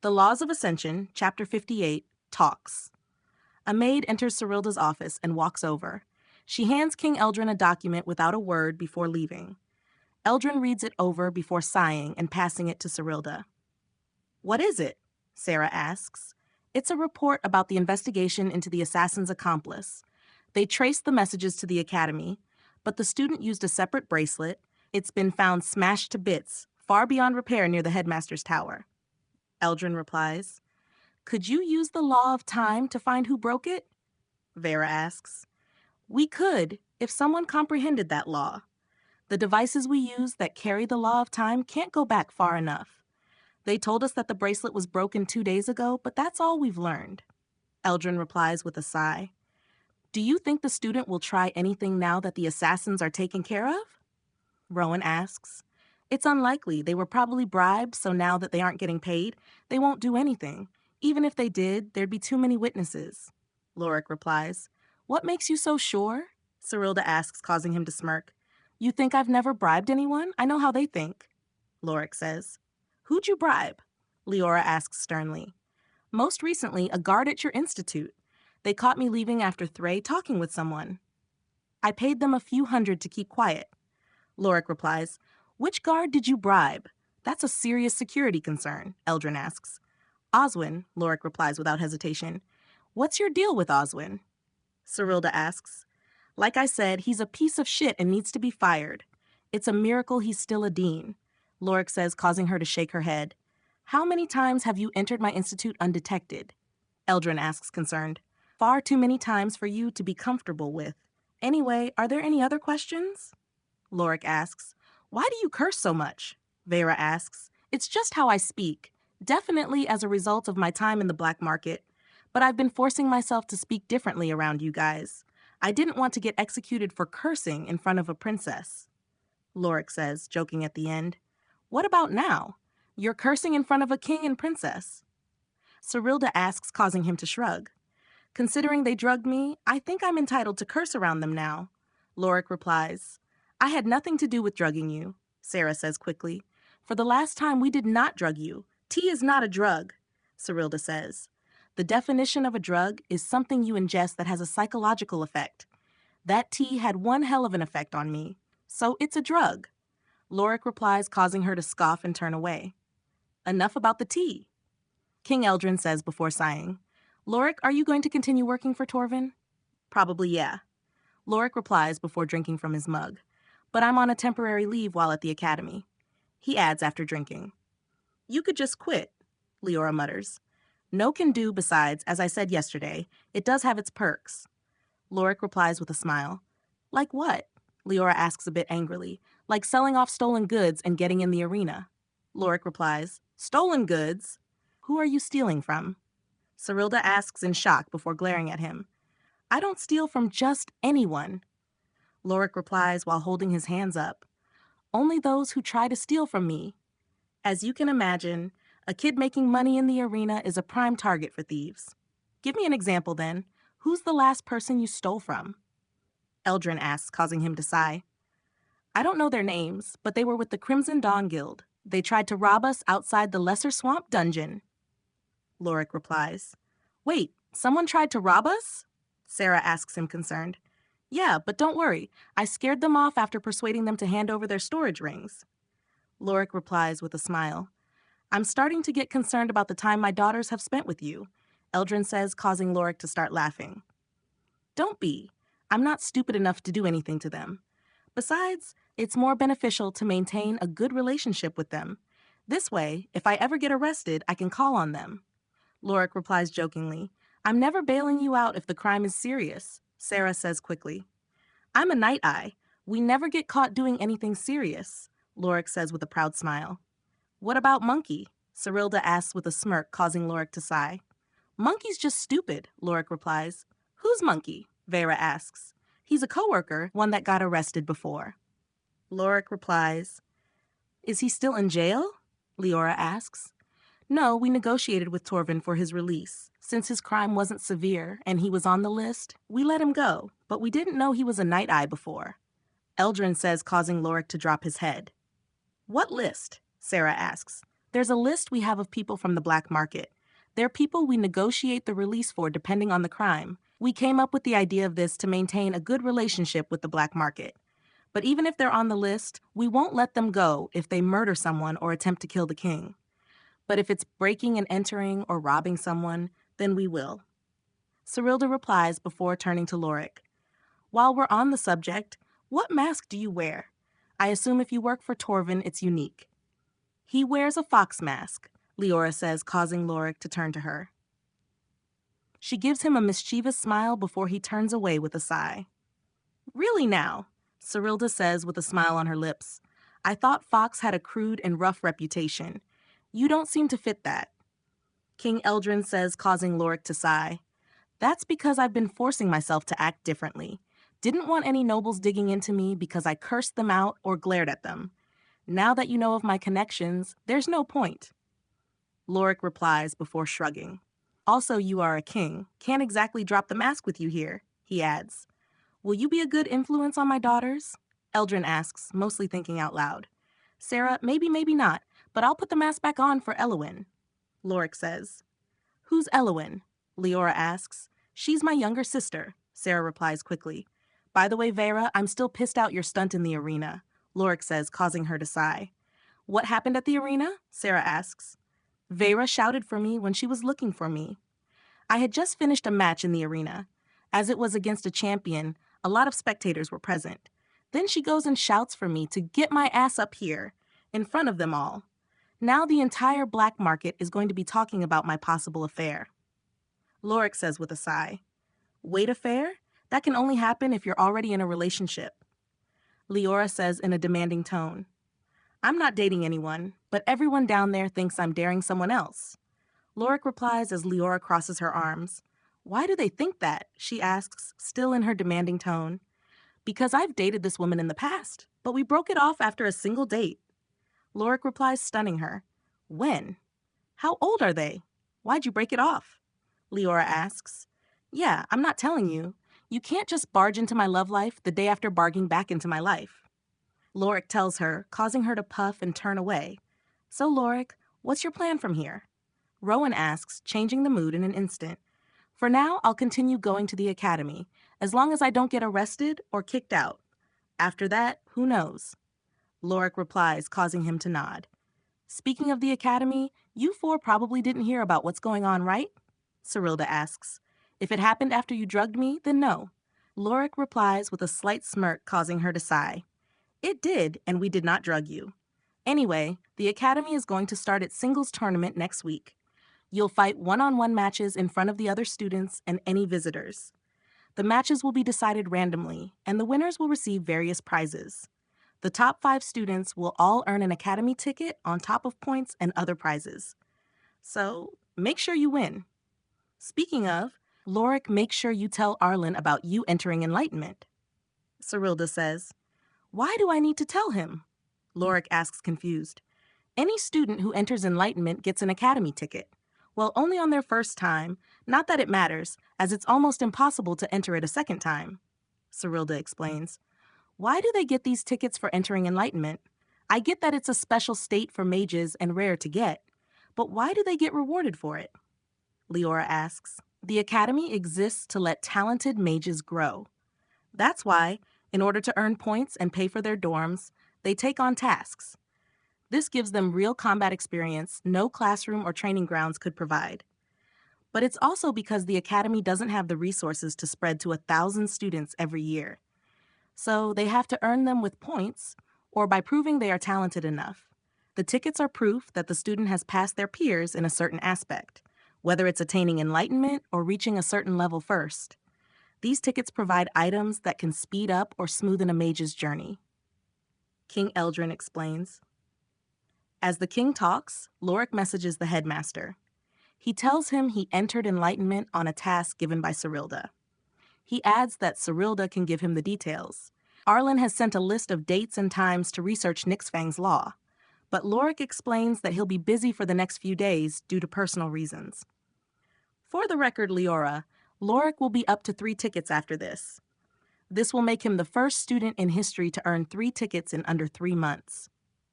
The Laws of Ascension, Chapter 58, Talks. A maid enters Cyrilda's office and walks over. She hands King Eldrin a document without a word before leaving. Eldrin reads it over before sighing and passing it to Cyrilda. "What is it?" Sarah asks. "It's a report about the investigation into the assassin's accomplice. They traced the messages to the academy, but the student used a separate bracelet. It's been found smashed to bits, far beyond repair near the headmaster's tower." Eldrin replies, "Could you use the law of time to find who broke it?" Vera asks. "We could, if someone comprehended that law. The devices we use that carry the law of time can't go back far enough. They told us that the bracelet was broken 2 days ago, but that's all we've learned." Eldrin replies with a sigh. "Do you think the student will try anything now that the assassins are taken care of?" Rowan asks. "It's unlikely. They were probably bribed, so now that they aren't getting paid, they won't do anything. Even if they did, there'd be too many witnesses." Lorik replies. "What makes you so sure?" Cyrilda asks, causing him to smirk. "You think I've never bribed anyone? I know how they think." Lorik says. "Who'd you bribe?" Leora asks sternly. "Most recently, a guard at your institute. They caught me leaving after Thray talking with someone. I paid them a few hundred to keep quiet." Lorik replies, "Which guard did you bribe? That's a serious security concern," Eldrin asks. "Oswin," Lorik replies without hesitation. "What's your deal with Oswin?" Cyrilda asks. "Like I said, he's a piece of shit and needs to be fired. It's a miracle he's still a dean," Lorik says, causing her to shake her head. "How many times have you entered my institute undetected?" Eldrin asks, concerned. "Far too many times for you to be comfortable with. Anyway, are there any other questions?" Lorik asks. "Why do you curse so much?" Vera asks. "It's just how I speak. Definitely as a result of my time in the black market. But I've been forcing myself to speak differently around you guys. I didn't want to get executed for cursing in front of a princess." Lorik says, joking at the end. "What about now? You're cursing in front of a king and princess." Cyrilda asks, causing him to shrug. "Considering they drugged me, I think I'm entitled to curse around them now." Lorik replies. "I had nothing to do with drugging you," Sarah says quickly. "For the last time, we did not drug you. Tea is not a drug," Cyrilda says. "The definition of a drug is something you ingest that has a psychological effect. That tea had one hell of an effect on me. So it's a drug." Lorik replies, causing her to scoff and turn away. "Enough about the tea." King Eldrin says before sighing, "Lorik, are you going to continue working for Torvin?" "Probably, yeah." Lorik replies before drinking from his mug. "But I'm on a temporary leave while at the academy." He adds after drinking. "You could just quit," Leora mutters. "No can do, besides, as I said yesterday, it does have its perks." Lorik replies with a smile. "Like what?" Leora asks a bit angrily. "Like selling off stolen goods and getting in the arena." Lorik replies, "Stolen goods? Who are you stealing from?" Cyrilda asks in shock before glaring at him. "I don't steal from just anyone." Lorik replies while holding his hands up. "Only those who try to steal from me. As you can imagine, a kid making money in the arena is a prime target for thieves. Give me an example then. Who's the last person you stole from?" Eldrin asks, causing him to sigh. "I don't know their names, but they were with the Crimson Dawn Guild. They tried to rob us outside the Lesser Swamp dungeon." Lorik replies. "Wait, someone tried to rob us?" Sarah asks him, concerned. "Yeah, but don't worry. I scared them off after persuading them to hand over their storage rings." Lorik replies with a smile. "I'm starting to get concerned about the time my daughters have spent with you," Eldrin says, causing Lorik to start laughing. "Don't be. I'm not stupid enough to do anything to them. Besides, it's more beneficial to maintain a good relationship with them. This way, if I ever get arrested, I can call on them." Lorik replies jokingly. "I'm never bailing you out if the crime is serious," Sarah says quickly. "I'm a Night Eye. We never get caught doing anything serious," Lorik says with a proud smile. "What about Monkey?" Cyrilda asks with a smirk, causing Lorik to sigh. "Monkey's just stupid," Lorik replies. "Who's Monkey?" Vera asks. "He's a coworker, one that got arrested before." Lorik replies. "Is he still in jail?" Leora asks. "No, we negotiated with Torvin for his release. Since his crime wasn't severe and he was on the list, we let him go, but we didn't know he was a Night Eye before." Eldrin says, causing Lorik to drop his head. "What list?" Sarah asks. There's a list we have of people from the black market. They're people we negotiate the release for depending on the crime. We came up with the idea of this to maintain a good relationship with the black market. But even if they're on the list, we won't let them go if they murder someone or attempt to kill the king. But if it's breaking and entering or robbing someone, then we will. Cyrilda replies before turning to Lorik. While we're on the subject, what mask do you wear? I assume if you work for Torvin, it's unique. He wears a fox mask, Leora says, causing Lorik to turn to her. She gives him a mischievous smile before he turns away with a sigh. Really now, Cyrilda says with a smile on her lips. I thought Fox had a crude and rough reputation. You don't seem to fit that. King Eldrin says, causing Lorik to sigh. That's because I've been forcing myself to act differently. Didn't want any nobles digging into me because I cursed them out or glared at them. Now that you know of my connections, there's no point. Lorik replies before shrugging. Also, you are a king. Can't exactly drop the mask with you here, he adds. Will you be a good influence on my daughters? Eldrin asks, mostly thinking out loud. Sarah, maybe, maybe not, but I'll put the mask back on for Elowin. Lorik says. Who's Elowin? Leora asks. She's my younger sister, Sarah replies quickly. By the way, Vera, I'm still pissed out your stunt in the arena, Lorik says, causing her to sigh. What happened at the arena? Sarah asks. Vera shouted for me when she was looking for me. I had just finished a match in the arena. As it was against a champion, a lot of spectators were present. Then she goes and shouts for me to get my ass up here, in front of them all. Now the entire black market is going to be talking about my possible affair. Lorik says with a sigh. Wait, affair? That can only happen if you're already in a relationship. Leora says in a demanding tone. I'm not dating anyone, but everyone down there thinks I'm daring someone else. Lorik replies as Leora crosses her arms. Why do they think that? She asks, still in her demanding tone. Because I've dated this woman in the past, but we broke it off after a single date. Lorik replies, stunning her. When? How old are they? Why'd you break it off? Leora asks. Yeah, I'm not telling you. You can't just barge into my love life the day after barging back into my life. Lorik tells her, causing her to puff and turn away. So, Lorik, what's your plan from here? Rowan asks, changing the mood in an instant. For now, I'll continue going to the academy, as long as I don't get arrested or kicked out. After that, who knows? Lorik replies, causing him to nod. Speaking of the academy, you four probably didn't hear about what's going on, right? Cyrilda asks. If it happened after you drugged me, then no. Lorik replies with a slight smirk, causing her to sigh. It did, and we did not drug you. Anyway, the academy is going to start its singles tournament next week. You'll fight one-on-one matches in front of the other students and any visitors. The matches will be decided randomly, and the winners will receive various prizes. The top 5 students will all earn an academy ticket on top of points and other prizes. So, make sure you win. Speaking of, Lorik, make sure you tell Arlen about you entering Enlightenment. Cyrilda says. Why do I need to tell him? Lorik asks, confused. Any student who enters Enlightenment gets an academy ticket. Well, only on their first time. Not that it matters, as it's almost impossible to enter it a second time. Cyrilda explains. Why do they get these tickets for entering Enlightenment? I get that it's a special state for mages and rare to get, but why do they get rewarded for it? Leora asks. The academy exists to let talented mages grow. That's why, in order to earn points and pay for their dorms, they take on tasks. This gives them real combat experience no classroom or training grounds could provide. But it's also because the academy doesn't have the resources to spread to 1,000 students every year. So they have to earn them with points or by proving they are talented enough. The tickets are proof that the student has passed their peers in a certain aspect, whether it's attaining enlightenment or reaching a certain level first. These tickets provide items that can speed up or smoothen a mage's journey. King Eldrin explains. As the king talks, Lorik messages the headmaster. He tells him he entered enlightenment on a task given by Cyrilda. He adds that Cyrilda can give him the details. Arlen has sent a list of dates and times to research Nixfang's law, but Lorik explains that he'll be busy for the next few days due to personal reasons. For the record, Leora, Lorik will be up to 3 tickets after this. This will make him the first student in history to earn 3 tickets in under 3 months.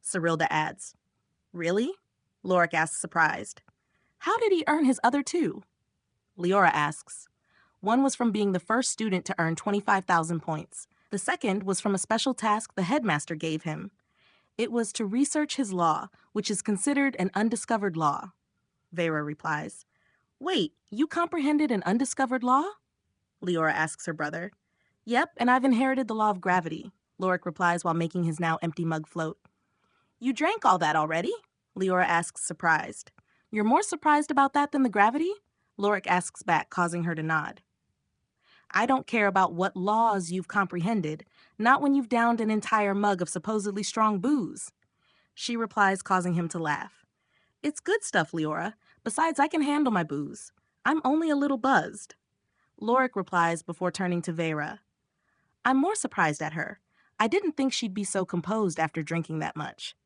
Cyrilda adds. Really? Lorik asks, surprised. How did he earn his other two? Leora asks. One was from being the first student to earn 25,000 points. The second was from a special task the headmaster gave him. It was to research his law, which is considered an undiscovered law. Vera replies. Wait, you comprehended an undiscovered law? Leora asks her brother. Yep, and I've inherited the law of gravity, Lorik replies while making his now empty mug float. You drank all that already? Leora asks, surprised. You're more surprised about that than the gravity? Lorik asks back, causing her to nod. I don't care about what laws you've comprehended, not when you've downed an entire mug of supposedly strong booze. She replies, causing him to laugh. It's good stuff, Leora. Besides, I can handle my booze. I'm only a little buzzed. Lorik replies before turning to Vera. I'm more surprised at her. I didn't think she'd be so composed after drinking that much.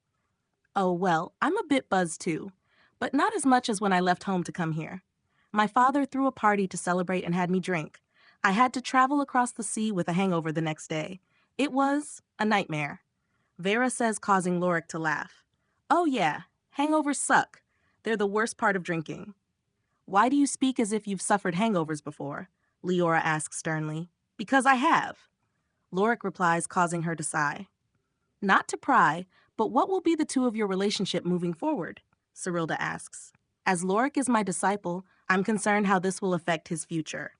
Oh, well, I'm a bit buzzed too, but not as much as when I left home to come here. My father threw a party to celebrate and had me drink. I had to travel across the sea with a hangover the next day. It was a nightmare. Vera says, causing Lorik to laugh. Oh yeah, hangovers suck. They're the worst part of drinking. Why do you speak as if you've suffered hangovers before? Leora asks sternly. Because I have. Lorik replies, causing her to sigh. Not to pry, but what will be the two of your relationship moving forward? Cyrilda asks. As Lorik is my disciple, I'm concerned how this will affect his future.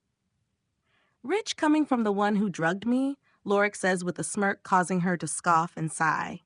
Rich coming from the one who drugged me, Lorik says with a smirk, causing her to scoff and sigh.